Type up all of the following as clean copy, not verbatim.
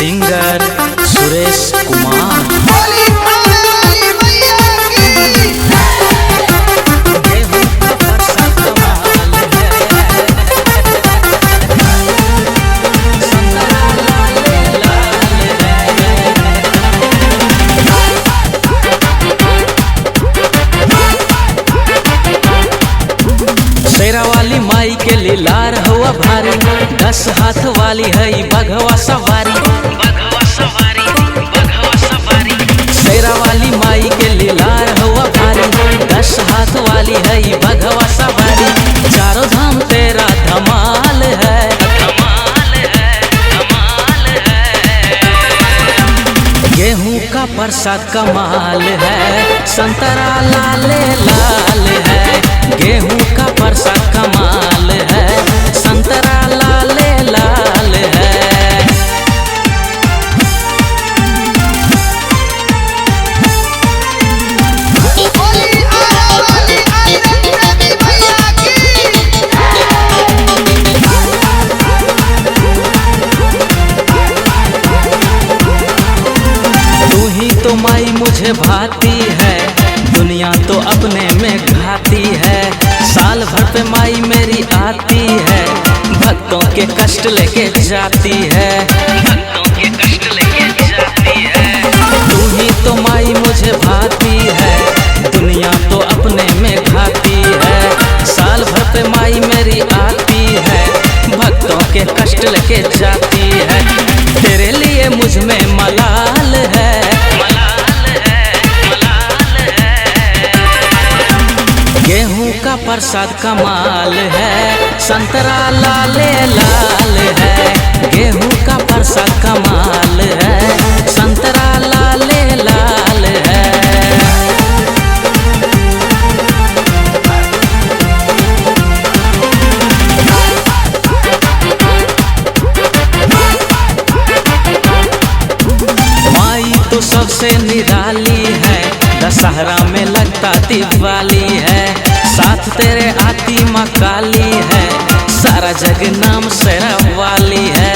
Singer Suresh Kumar. शेरा वाली माई के लीलार हुआ भारी, 10 हाथ वाली है बघवा सवारी। शेरा वाली माई के लीलार हुआ भारी, 10 हाथ वाली है बघवा सवारी। चारों धाम तेरा धमाल है, गेहूं का प्रसाद कमाल है, संतरा लाले लाल है। गेहूं का प्रसाद कमाल है, संतरा लाले लाल है। तू ही तो माई मुझे भाती है, दुनिया तो अपने में घाती है। साल भर पे माई मेरी आती है, भक्तों के कष्ट लेके जाती है। तू ही तो माई मुझे भाती है, दुनिया तो अपने में घाती है। साल भर पे माई मेरी आती है, भक्तों के कष्ट लेके जाती है। तेरे लिए मुझ में मलाल है, गेहूं का प्रसाद कमाल है, संतरा लाले लाल है। गेहूं का प्रसाद कमाल है, संतरा लाले लाल है। माई तो सबसे निराली है, दशहरा में लगता दिवाली है। साथ तेरे आती माँ काली है, सारा जग नाम शेरा वाली है।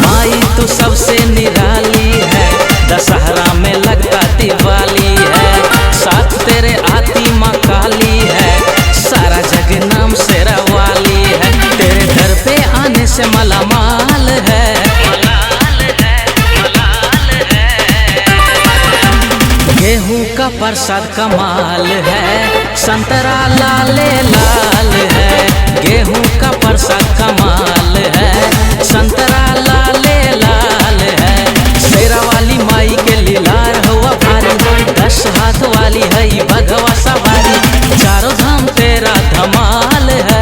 माई तो सबसे निराली है, दशहरा में लगता दिवाली है। साथ तेरे आती माँ काली है, सारा जग नाम शेरा वाली है। तेरे घर पे आने से मालामाल है, गेहूं का प्रसाद कमाल है, संतरा लाले लाल है। गेहूं का प्रसाद कमाल है, संतरा लाले लाल है। शेरा वाली माई के लीलार हुआ भारी, 10 हाथ वाली है बघवा सवारी। चारों धाम तेरा धमाल है,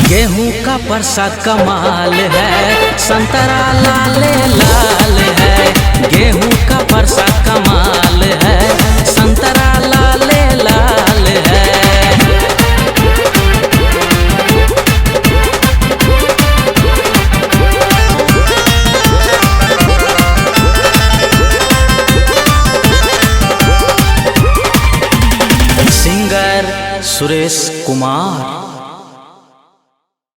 गेहूं का प्रसाद कमाल है, संतरा लाले लाल है। गेहूं का प्रसाद कमाल है, संतरा लाले लाल है। सिंगर सुरेश कुमार।